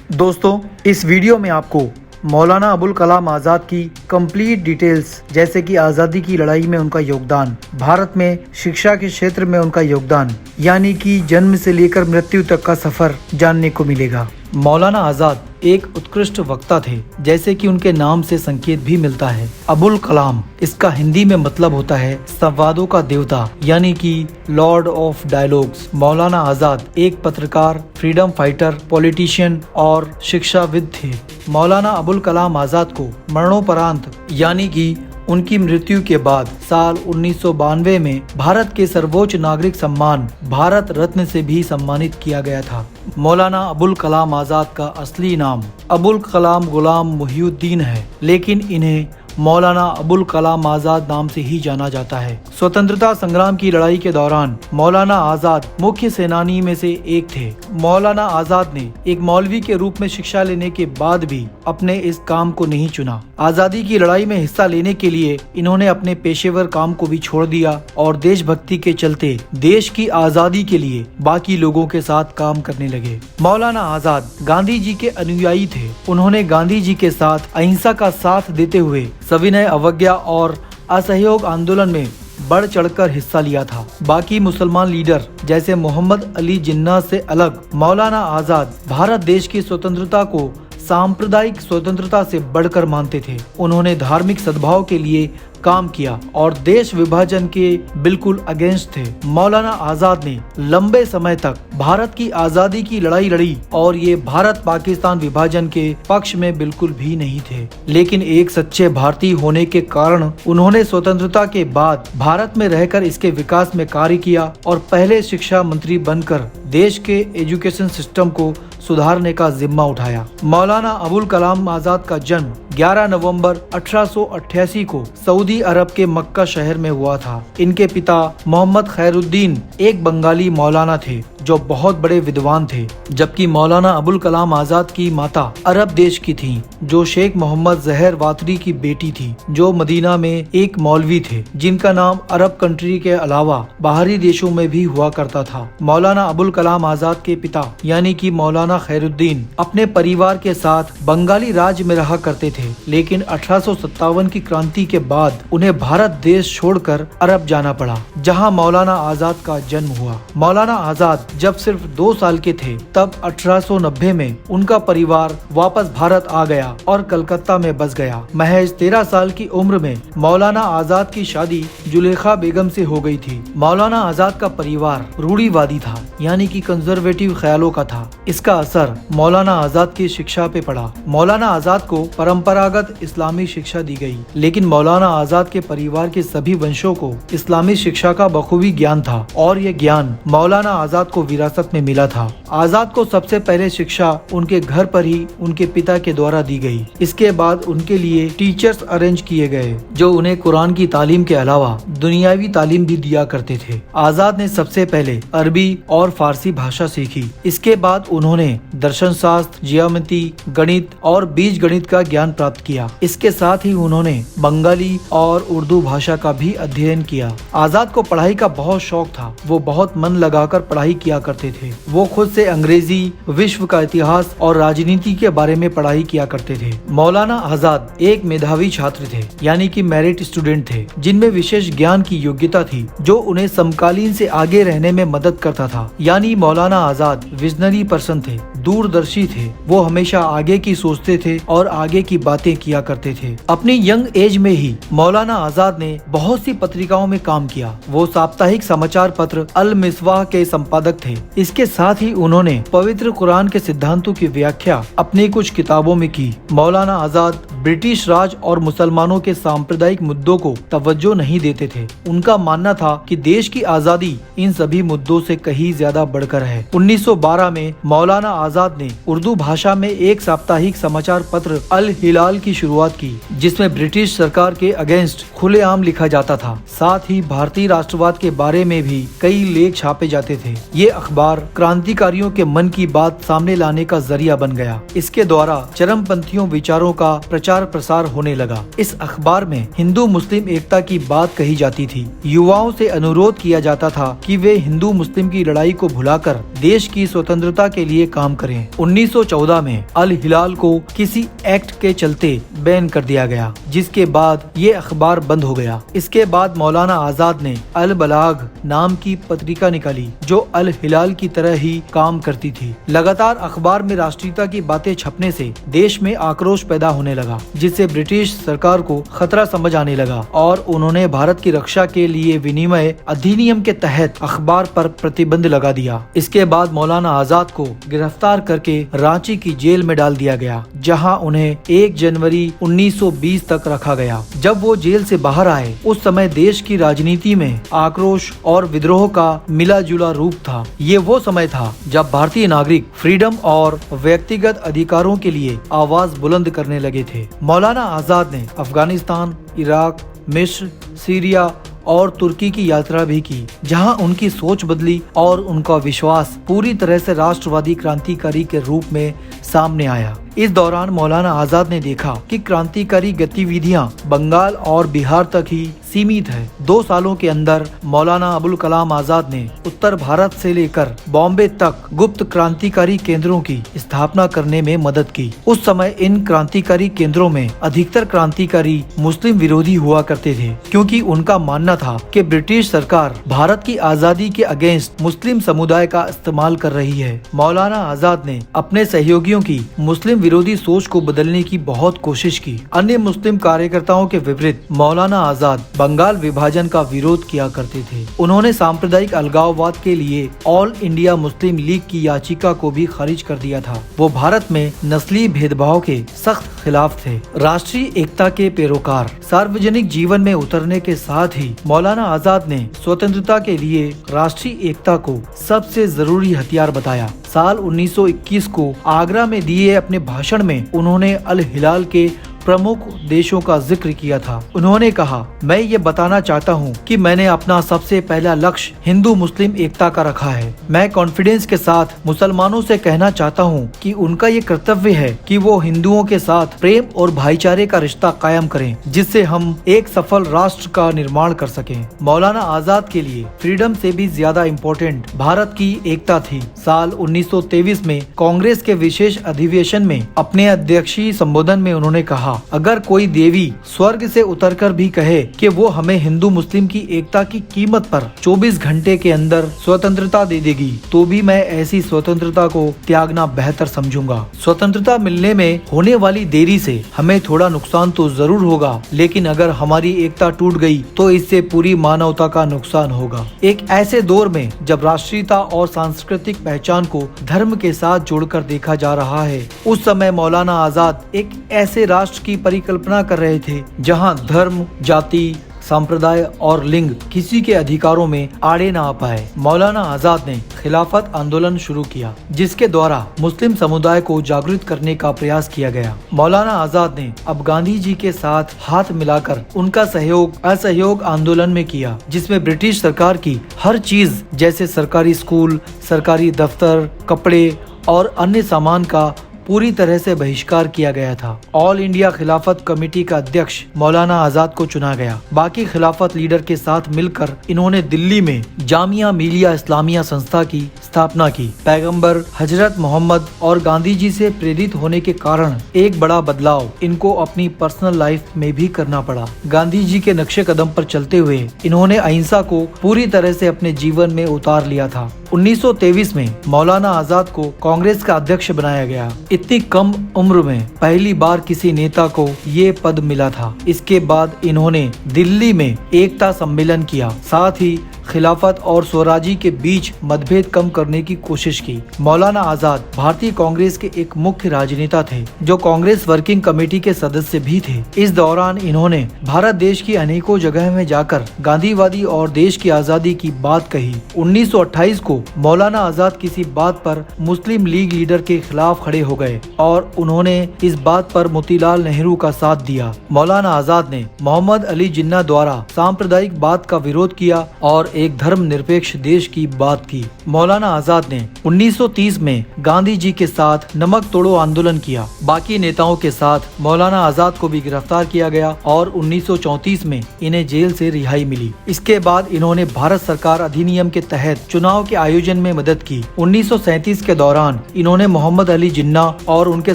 दोस्तों, इस वीडियो में आपको मौलाना अबुल कलाम आज़ाद की कंप्लीट डिटेल्स जैसे कि आज़ादी की लड़ाई में उनका योगदान, भारत में शिक्षा के क्षेत्र में उनका योगदान, यानी कि जन्म से लेकर मृत्यु तक का सफर जानने को मिलेगा। मौलाना आज़ाद एक उत्कृष्ट वक्ता थे, जैसे कि उनके नाम से संकेत भी मिलता है। अबुल कलाम, इसका हिंदी में मतलब होता है संवादों का देवता, यानी कि लॉर्ड ऑफ डायलॉग्स। मौलाना आज़ाद एक पत्रकार, फ्रीडम फाइटर, पॉलिटिशियन और शिक्षाविद थे। मौलाना अबुल कलाम आज़ाद को मरणोपरांत, यानी कि उनकी मृत्यु के बाद साल 1992 में भारत के सर्वोच्च नागरिक सम्मान भारत रत्न से भी सम्मानित किया गया था। मौलाना अबुल कलाम आज़ाद का असली नाम अबुल कलाम गुलाम मुहिउद्दीन है, लेकिन इन्हें मौलाना अबुल कलाम आज़ाद नाम से ही जाना जाता है। स्वतंत्रता संग्राम की लड़ाई के दौरान मौलाना आज़ाद मुख्य सेनानी में से एक थे। मौलाना आज़ाद ने एक मौलवी के रूप में शिक्षा लेने के बाद भी अपने इस काम को नहीं चुना। आज़ादी की लड़ाई में हिस्सा लेने के लिए इन्होंने अपने पेशेवर काम को भी छोड़ दिया और देशभक्ति के चलते देश की आज़ादी के लिए बाकी लोगों के साथ काम करने लगे। मौलाना आज़ाद गांधी जी के अनुयायी थे। उन्होंने गांधी जी के साथ अहिंसा का साथ देते हुए सविनय अवज्ञा और असहयोग आंदोलन में बढ़ चढ़कर हिस्सा लिया था। बाकी मुसलमान लीडर जैसे मोहम्मद अली जिन्ना से अलग मौलाना आज़ाद भारत देश की स्वतंत्रता को सांप्रदायिक स्वतंत्रता से बढ़कर मानते थे। उन्होंने धार्मिक सद्भाव के लिए काम किया और देश विभाजन के बिल्कुल अगेंस्ट थे। मौलाना आज़ाद ने लंबे समय तक भारत की आज़ादी की लड़ाई लड़ी और ये भारत पाकिस्तान विभाजन के पक्ष में बिल्कुल भी नहीं थे, लेकिन एक सच्चे भारतीय होने के कारण उन्होंने स्वतंत्रता के बाद भारत में रहकर इसके विकास में कार्य किया और पहले शिक्षा मंत्री बनकर देश के एजुकेशन सिस्टम को सुधारने का जिम्मा उठाया। मौलाना अबुल कलाम आज़ाद का जन्म 11 नवंबर 1888 को सऊदी अरब के मक्का शहर में हुआ था। इनके पिता मोहम्मद खैरुद्दीन एक बंगाली मौलाना थे जो बहुत बड़े विद्वान थे, जबकि मौलाना अबुल कलाम आज़ाद की माता अरब देश की थीं, जो शेख मोहम्मद जहर वातरी की बेटी थी, जो मदीना में एक मौलवी थे, जिनका नाम अरब कंट्री के अलावा बाहरी देशों में भी हुआ करता था। मौलाना अबुल कलाम आज़ाद के पिता यानी कि मौलाना खैरुद्दीन अपने परिवार के साथ बंगाली राज्य में रहा करते थे, लेकिन 1857 की क्रांति के बाद उन्हें भारत देश छोड़कर अरब जाना पड़ा, जहां मौलाना आज़ाद का जन्म हुआ। मौलाना आज़ाद जब सिर्फ 2 साल के थे तब 1890 में उनका परिवार वापस भारत आ गया और कलकत्ता में बस गया। महज 13 साल की उम्र में मौलाना आज़ाद की शादी जुलेखा बेगम से हो गई थी। मौलाना आज़ाद का परिवार रूढ़िवादी था, यानी कि कंजर्वेटिव ख्यालों का था। इसका असर मौलाना आज़ाद की शिक्षा पे पड़ा। मौलाना आज़ाद को परंपरागत इस्लामी शिक्षा दी गई, लेकिन मौलाना आज़ाद के परिवार के सभी वंशों को इस्लामी शिक्षा का बखूबी ज्ञान था और ये ज्ञान मौलाना आज़ाद को विरासत में मिला था। आज़ाद को सबसे पहले शिक्षा उनके घर पर ही उनके पिता के द्वारा दी गई। इसके बाद उनके लिए टीचर्स अरेंज किए गए जो उन्हें कुरान की तालीम के अलावा दुनियावी तालीम भी दिया करते थे। आज़ाद ने सबसे पहले अरबी और फारसी भाषा सीखी। इसके बाद उन्होंने दर्शन शास्त्र, ज्यामिति, गणित और बीज गणित का ज्ञान प्राप्त किया। इसके साथ ही उन्होंने बंगाली और उर्दू भाषा का भी अध्ययन किया। आज़ाद को पढ़ाई का बहुत शौक था। वो बहुत मन लगाकर पढ़ाई किया करते थे। वो खुद से अंग्रेजी, विश्व का इतिहास और राजनीति के बारे में पढ़ाई किया करते थे। मौलाना आज़ाद एक मेधावी छात्र थे, यानी कि मेरिट स्टूडेंट थे, जिनमें विशेष ज्ञान की योग्यता थी जो उन्हें समकालीन से आगे रहने में मदद करता था। यानी मौलाना आज़ाद विजनरी पर्सन थे, दूरदर्शी थे। वो हमेशा आगे की सोचते थे और आगे की बातें किया करते थे। अपनी यंग एज में ही मौलाना आज़ाद ने बहुत सी पत्रिकाओं में काम किया। वो साप्ताहिक समाचार पत्र अल मिसवाह के संपादक थे। इसके साथ ही उन्होंने पवित्र कुरान के सिद्धांतों की व्याख्या अपनी कुछ किताबों में की। मौलाना आज़ाद ब्रिटिश राज और मुसलमानों के सांप्रदायिक मुद्दों को तवज्जो नहीं देते थे। उनका मानना था कि देश की आज़ादी इन सभी मुद्दों से कहीं ज्यादा बढ़कर है। 1912 में मौलाना आज़ाद ने उर्दू भाषा में एक साप्ताहिक समाचार पत्र अल हिलाल हिलाल की शुरुआत की, जिसमें ब्रिटिश सरकार के अगेंस्ट खुलेआम लिखा जाता था। साथ ही भारतीय राष्ट्रवाद के बारे में भी कई लेख छापे जाते थे। ये अखबार क्रांतिकारियों के मन की बात सामने लाने का जरिया बन गया। इसके द्वारा चरमपंथियों विचारों का प्रचार प्रसार होने लगा। इस अखबार में हिंदू मुस्लिम एकता की बात कही जाती थी। युवाओं से अनुरोध किया जाता था कि वे हिंदू मुस्लिम की लड़ाई को भुलाकर देश की स्वतंत्रता के लिए काम करें। 1914 में अल हिलाल को किसी एक्ट के चलते बैन कर दिया गया, जिसके बाद ये अखबार बंद हो गया। इसके बाद मौलाना आजाद ने अल बलाग नाम की पत्रिका निकाली, जो अल हिलाल की तरह ही काम करती थी। लगातार अखबार में राष्ट्रीयता की बातें छपने से देश में आक्रोश पैदा होने लगा, जिससे ब्रिटिश सरकार को खतरा समझ आने लगा और उन्होंने भारत की रक्षा के लिए विनिमय अधिनियम के तहत अखबार पर प्रतिबंध लगा दिया। इसके बाद मौलाना आजाद को गिरफ्तार करके रांची की जेल में डाल दिया गया, जहां उन्हें 1 जनवरी 1920 तक रखा गया। जब वो जेल से बाहर आए, उस समय देश की राजनीति में आक्रोश और विद्रोह का मिला जुला रूप था। ये वो समय था जब भारतीय नागरिक फ्रीडम और व्यक्तिगत अधिकारों के लिए आवाज बुलंद करने लगे थे। मौलाना आजाद ने अफगानिस्तान, इराक, मिस्र, सीरिया और तुर्की की यात्रा भी की, जहां उनकी सोच बदली और उनका विश्वास पूरी तरह से राष्ट्रवादी क्रांतिकारी के रूप में सामने आया। इस दौरान मौलाना आजाद ने देखा कि क्रांतिकारी गतिविधियां बंगाल और बिहार तक ही सीमित है। 2 सालों के अंदर मौलाना अबुल कलाम आजाद ने उत्तर भारत से लेकर बॉम्बे तक गुप्त क्रांतिकारी केंद्रों की स्थापना करने में मदद की। उस समय इन क्रांतिकारी केंद्रों में अधिकतर क्रांतिकारी मुस्लिम विरोधी हुआ करते थे, क्योंकि उनका मानना था कि ब्रिटिश सरकार भारत की आजादी के अगेंस्ट मुस्लिम समुदाय का इस्तेमाल कर रही है। मौलाना आजाद ने अपने सहयोगियों की मुस्लिम विरोधी सोच को बदलने की बहुत कोशिश की। अन्य मुस्लिम कार्यकर्ताओं के विपरीत मौलाना आजाद बंगाल विभाजन का विरोध किया करते थे। उन्होंने सांप्रदायिक अलगाववाद के लिए ऑल इंडिया मुस्लिम लीग की याचिका को भी खारिज कर दिया था। वो भारत में नस्ली भेदभाव के सख्त खिलाफ थे। राष्ट्रीय एकता के पैरोकार सार्वजनिक जीवन में उतरने के साथ ही मौलाना आजाद ने स्वतंत्रता के लिए राष्ट्रीय एकता को सबसे जरूरी हथियार बताया। साल 1921 को आगरा में दिए अपने भाषण में उन्होंने अल हिलाल के प्रमुख देशों का जिक्र किया था। उन्होंने कहा, मैं ये बताना चाहता हूँ कि मैंने अपना सबसे पहला लक्ष्य हिंदू मुस्लिम एकता का रखा है। मैं कॉन्फिडेंस के साथ मुसलमानों से कहना चाहता हूँ कि उनका ये कर्तव्य है कि वो हिंदुओं के साथ प्रेम और भाईचारे का रिश्ता कायम करें, जिससे हम एक सफल राष्ट्र का निर्माण कर सकें। मौलाना आजाद के लिए फ्रीडम से भी ज्यादा इम्पोर्टेंट भारत की एकता थी। साल 1923 में कांग्रेस के विशेष अधिवेशन में अपने अध्यक्षीय संबोधन में उन्होंने कहा, अगर कोई देवी स्वर्ग से उतरकर भी कहे कि वो हमें हिंदू मुस्लिम की एकता की कीमत पर 24 घंटे के अंदर स्वतंत्रता दे देगी, तो भी मैं ऐसी स्वतंत्रता को त्यागना बेहतर समझूंगा। स्वतंत्रता मिलने में होने वाली देरी से हमें थोड़ा नुकसान तो जरूर होगा, लेकिन अगर हमारी एकता टूट गई तो इससे पूरी मानवता का नुकसान होगा। एक ऐसे दौर में जब राष्ट्रीयता और सांस्कृतिक पहचान को धर्म के साथ जोड़कर देखा जा रहा है, उस समय मौलाना आजाद एक ऐसे राष्ट्र की परिकल्पना कर रहे थे जहां धर्म, जाति, संप्रदाय और लिंग किसी के अधिकारों में आड़े न आ पाए। मौलाना आजाद ने खिलाफत आंदोलन शुरू किया, जिसके द्वारा मुस्लिम समुदाय को जागृत करने का प्रयास किया गया। मौलाना आजाद ने अब गांधी जी के साथ हाथ मिलाकर उनका सहयोग असहयोग आंदोलन में किया, जिसमें ब्रिटिश सरकार की हर चीज जैसे सरकारी स्कूल, सरकारी दफ्तर, कपड़े और अन्य सामान का पूरी तरह से बहिष्कार किया गया था। ऑल इंडिया खिलाफत कमेटी का अध्यक्ष मौलाना आजाद को चुना गया। बाकी खिलाफत लीडर के साथ मिलकर इन्होंने दिल्ली में जामिया मिलिया इस्लामिया संस्था की स्थापना की। पैगंबर हजरत मोहम्मद और गांधी जी से प्रेरित होने के कारण एक बड़ा बदलाव इनको अपनी पर्सनल लाइफ में भी करना पड़ा। गांधी जी के नक्शे कदम पर चलते हुए इन्होंने अहिंसा को पूरी तरह से अपने जीवन में उतार लिया था। 1923 में मौलाना आजाद को कांग्रेस का अध्यक्ष बनाया गया। इतनी कम उम्र में पहली बार किसी नेता को ये पद मिला था। इसके बाद इन्होंने दिल्ली में एकता सम्मेलन किया, साथ ही खिलाफत और स्वराजी के बीच मतभेद कम करने की कोशिश की। मौलाना आजाद भारतीय कांग्रेस के एक मुख्य राजनेता थे, जो कांग्रेस वर्किंग कमेटी के सदस्य भी थे। इस दौरान इन्होंने भारत देश की अनेकों जगह में जाकर गांधीवादी और देश की आजादी की बात कही। 1928 को मौलाना आजाद किसी बात पर मुस्लिम लीग लीडर के खिलाफ खड़े हो गए और उन्होंने इस बात पर मोतीलाल नेहरू का साथ दिया। मौलाना आजाद ने मोहम्मद अली जिन्ना द्वारा सांप्रदायिक बात का विरोध किया और एक धर्मनिरपेक्ष देश की बात की। मौलाना आजाद ने 1930 में गांधी जी के साथ नमक तोड़ो आंदोलन किया। बाकी नेताओं के साथ मौलाना आजाद को भी गिरफ्तार किया गया और 1934 में इन्हें जेल से रिहाई मिली। इसके बाद इन्होंने भारत सरकार अधिनियम के तहत चुनाव के आयोजन में मदद की। 1937 के दौरान इन्होंने मोहम्मद अली जिन्ना और उनके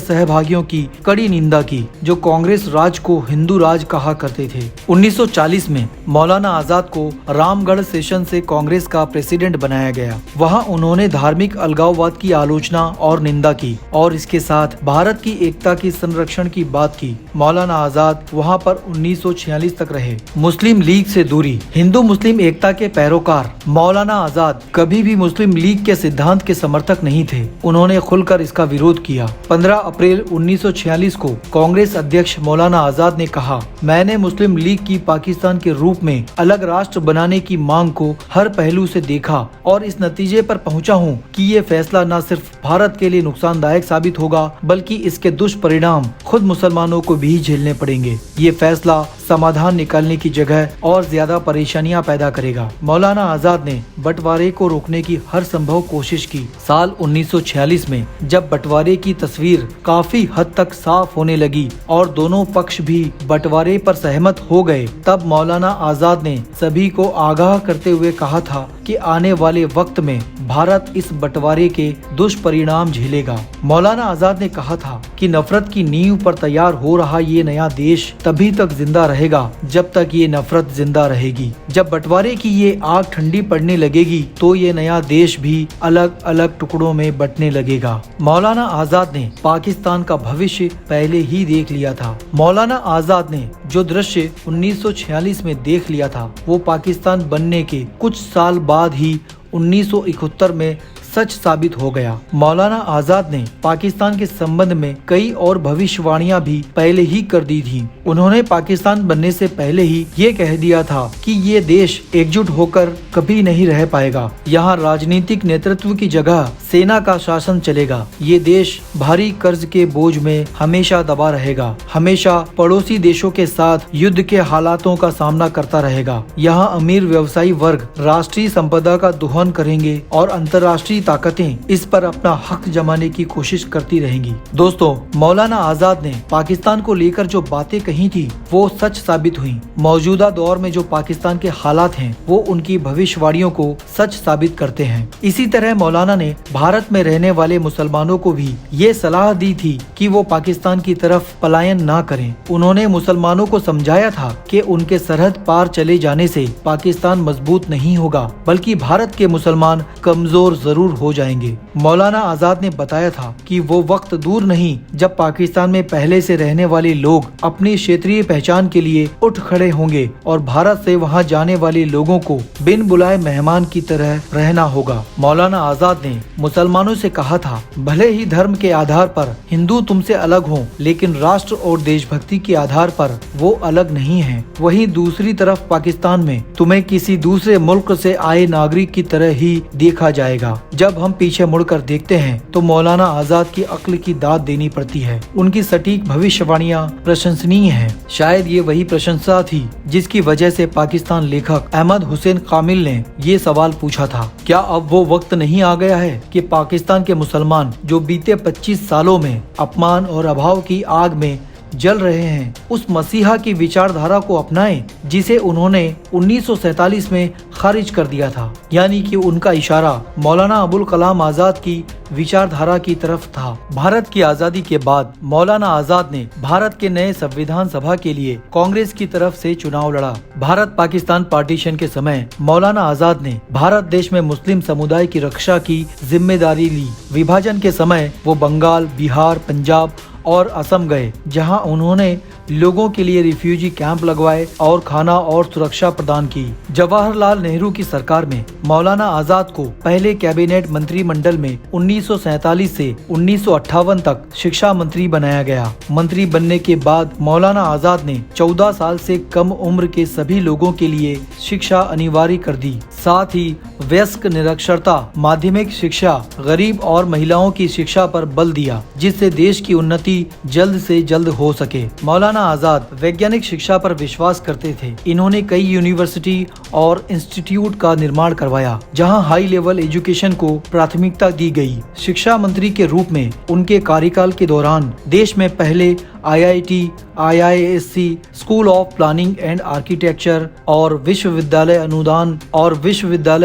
सहभागियों की कड़ी निंदा की, जो कांग्रेस राज को हिंदू राज कहा करते थे। 1940 में मौलाना आजाद को रामगढ़ सेशन से कांग्रेस का प्रेसिडेंट बनाया गया। वहां उन्होंने धार्मिक अलगाववाद की आलोचना और निंदा की और इसके साथ भारत की एकता की संरक्षण की बात की। मौलाना आजाद वहां पर 1946 तक रहे। मुस्लिम लीग से दूरी। हिंदू मुस्लिम एकता के पैरोकार मौलाना आजाद कभी भी मुस्लिम लीग के सिद्धांत के समर्थक नहीं थे। उन्होंने खुलकर इसका विरोध किया। 15 अप्रैल 1946 को कांग्रेस अध्यक्ष मौलाना आजाद ने कहा, मैंने मुस्लिम लीग की पाकिस्तान के रूप में अलग राष्ट्र बनाने की मांग को हर पहलू से देखा और इस नतीजे पर पहुंचा हूं कि ये फैसला न सिर्फ भारत के लिए नुकसानदायक साबित होगा, बल्कि इसके दुष्परिणाम खुद मुसलमानों को भी झेलने पड़ेंगे। ये फैसला समाधान निकालने की जगह और ज्यादा परेशानियां पैदा करेगा। मौलाना आजाद ने बंटवारे को रोकने की हर संभव कोशिश की। साल 1946 में जब बंटवारे की तस्वीर काफी हद तक साफ होने लगी और दोनों पक्ष भी बंटवारे पर सहमत हो गए, तब मौलाना आजाद ने सभी को आगाह करते हुए कहा था कि आने वाले वक्त में भारत इस बंटवारे के दुष्परिणाम झेलेगा। मौलाना आजाद ने कहा था कि नफरत की नींव पर तैयार हो रहा ये नया देश तभी तक जिंदा रहेगा जब तक ये नफरत जिंदा रहेगी। जब बंटवारे की ये आग ठंडी पड़ने लगेगी तो ये नया देश भी अलग अलग टुकड़ों में बंटने लगेगा। मौलाना आजाद ने पाकिस्तान का भविष्य पहले ही देख लिया था। मौलाना आजाद ने जो दृश्य 1946 में देख लिया था, वो पाकिस्तान बनने के कुछ साल बाद ही 1971 में सच साबित हो गया। मौलाना आजाद ने पाकिस्तान के संबंध में कई और भविष्यवाणियां भी पहले ही कर दी थी। उन्होंने पाकिस्तान बनने से पहले ही ये कह दिया था कि ये देश एकजुट होकर कभी नहीं रह पाएगा। यहाँ राजनीतिक नेतृत्व की जगह सेना का शासन चलेगा। ये देश भारी कर्ज के बोझ में हमेशा दबा रहेगा। हमेशा पड़ोसी देशों के साथ युद्ध के हालातों का सामना करता रहेगा। यहाँ अमीर व्यवसायी वर्ग राष्ट्रीय संपदा का दोहन करेंगे और अंतर्राष्ट्रीय ताकतें इस पर अपना हक जमाने की कोशिश करती रहेंगी। दोस्तों, मौलाना आजाद ने पाकिस्तान को लेकर जो बातें कही थी वो सच साबित हुई। मौजूदा दौर में जो पाकिस्तान के हालात हैं वो उनकी भविष्यवाणियों को सच साबित करते हैं। इसी तरह मौलाना ने भारत में रहने वाले मुसलमानों को भी ये सलाह दी थी कि वो पाकिस्तान की तरफ पलायन ना करें। उन्होंने मुसलमानों को समझाया था कि उनके सरहद पार चले जाने से पाकिस्तान मजबूत नहीं होगा, बल्कि भारत के मुसलमान कमजोर जरूर हो जाएंगे। मौलाना आजाद ने बताया था कि वो वक्त दूर नहीं जब पाकिस्तान में पहले से रहने वाले लोग अपनी क्षेत्रीय पहचान के लिए उठ खड़े होंगे और भारत से वहां जाने वाले लोगों को बिन बुलाए मेहमान की तरह रहना होगा। मौलाना आजाद ने मुसलमानों से कहा था, भले ही धर्म के आधार पर हिंदू तुमसे अलग हों, लेकिन राष्ट्र और देशभक्ति के आधार पर वो अलग नहीं है। वहीं दूसरी तरफ पाकिस्तान में तुम्हें किसी दूसरे मुल्क से आए नागरिक की तरह ही देखा जाएगा। जब हम पीछे मुड़कर देखते हैं तो मौलाना आजाद की अक्ल की दाद देनी पड़ती है। उनकी सटीक भविष्यवाणियां प्रशंसनीय हैं। शायद ये वही प्रशंसा थी जिसकी वजह से पाकिस्तान लेखक अहमद हुसैन कामिल ने ये सवाल पूछा था, क्या अब वो वक्त नहीं आ गया है कि पाकिस्तान के मुसलमान जो बीते 25 सालों में अपमान और अभाव की आग में जल रहे हैं, उस मसीहा की विचारधारा को अपनाएं जिसे उन्होंने 1947 में खारिज कर दिया था। यानी कि उनका इशारा मौलाना अबुल कलाम आजाद की विचारधारा की तरफ था। भारत की आजादी के बाद मौलाना आजाद ने भारत के नए संविधान सभा के लिए कांग्रेस की तरफ से चुनाव लड़ा। भारत पाकिस्तान पार्टीशन के समय मौलाना आजाद ने भारत देश में मुस्लिम समुदाय की रक्षा की जिम्मेदारी ली। विभाजन के समय वो बंगाल, बिहार, पंजाब और असम गए, जहां उन्होंने लोगों के लिए रिफ्यूजी कैंप लगवाए और खाना और सुरक्षा प्रदान की। जवाहरलाल नेहरू की सरकार में मौलाना आजाद को पहले कैबिनेट मंत्रिमंडल में 1947 से 1958 तक शिक्षा मंत्री बनाया गया। मंत्री बनने के बाद मौलाना आजाद ने 14 साल से कम उम्र के सभी लोगों के लिए शिक्षा अनिवार्य कर दी। साथ ही वयस्क निरक्षरता, माध्यमिक शिक्षा, गरीब और महिलाओं की शिक्षा पर बल दिया, जिससे देश की उन्नति जल्द से जल्द हो सके। मौलाना आजाद वैज्ञानिक शिक्षा पर विश्वास करते थे। इन्होंने कई यूनिवर्सिटी और इंस्टीट्यूट का निर्माण करवाया, जहां हाई लेवल एजुकेशन को प्राथमिकता दी गई। शिक्षा मंत्री के रूप में उनके कार्यकाल के दौरान देश में पहले IIT, IISc, school of planning and architecture और विश्वविद्यालय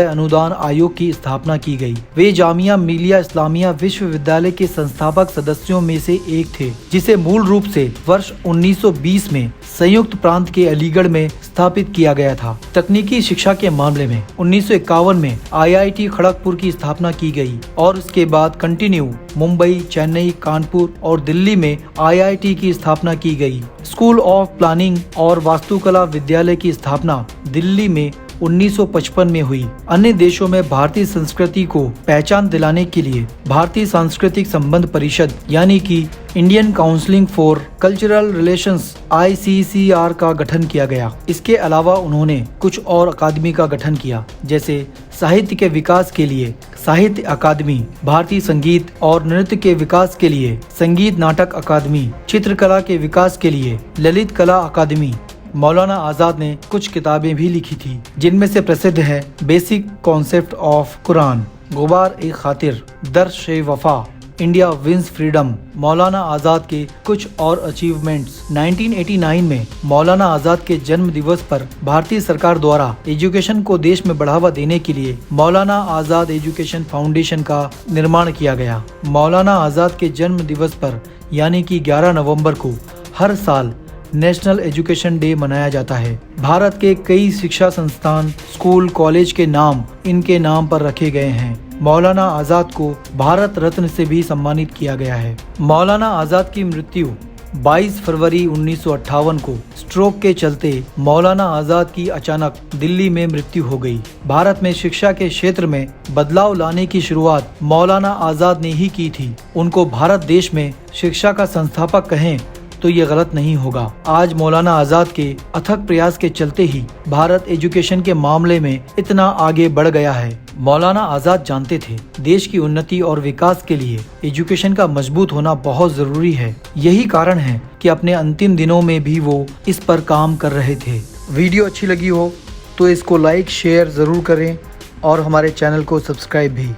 अनुदान आयोग की स्थापना की गई। वे जामिया मिलिया इस्लामिया विश्वविद्यालय के संस्थापक सदस्यों में से एक थे, जिसे मूल रूप से वर्ष 1920 में संयुक्त प्रांत के अलीगढ़ में स्थापित किया गया था। तकनीकी शिक्षा के मामले में 1951 में IIT खड़गपुर की स्थापना की गई और इसके बाद कंटिन्यू मुंबई, चेन्नई, कानपुर और दिल्ली में IIT की स्थापना की गई। स्कूल ऑफ प्लानिंग और वास्तुकला विद्यालय की स्थापना दिल्ली में 1955 में हुई। अन्य देशों में भारतीय संस्कृति को पहचान दिलाने के लिए भारतीय सांस्कृतिक संबंध परिषद यानी कि Indian counselling for cultural relations ICCR का गठन किया गया। इसके अलावा उन्होंने कुछ और अकादमी का गठन किया, जैसे साहित्य के विकास के लिए साहित्य अकादमी, भारतीय संगीत और नृत्य के विकास के लिए संगीत नाटक अकादमी, चित्रकला के विकास के लिए ललित कला अकादमी। मौलाना आजाद ने कुछ किताबें भी लिखी थी, जिनमें से प्रसिद्ध है basic concept of Quran, Ghubar-e-Khatir, Dars-e-Wafa, India wins freedom. Maulana Azad के कुछ और अचीवमेंट्स। 1989 में मौलाना आजाद के जन्म दिवस पर भारतीय सरकार द्वारा एजुकेशन को देश में बढ़ावा देने के लिए मौलाना आजाद एजुकेशन फाउंडेशन का निर्माण किया गया। मौलाना आजाद के जन्म दिवस पर यानी कि 11 नवंबर को हर साल नेशनल एजुकेशन डे मनाया जाता है। भारत के कई शिक्षा संस्थान, स्कूल, कॉलेज के नाम इनके नाम पर रखे गए हैं। मौलाना आजाद को भारत रत्न से भी सम्मानित किया गया है। मौलाना आजाद की मृत्यु 22 फरवरी 1958 को स्ट्रोक के चलते मौलाना आजाद की अचानक दिल्ली में मृत्यु हो गई। भारत में शिक्षा के क्षेत्र में बदलाव लाने की शुरुआत मौलाना आजाद ने ही की थी। उनको भारत देश में शिक्षा का संस्थापक कहें तो ये गलत नहीं होगा। आज मौलाना आजाद के अथक प्रयास के चलते ही भारत एजुकेशन के मामले में इतना आगे बढ़ गया है। मौलाना आजाद जानते थे देश की उन्नति और विकास के लिए एजुकेशन का मजबूत होना बहुत जरूरी है। यही कारण है कि अपने अंतिम दिनों में भी वो इस पर काम कर रहे थे। वीडियो अच्छी लगी हो तो इसको लाइक शेयर जरूर करें और हमारे चैनल को सब्सक्राइब भी।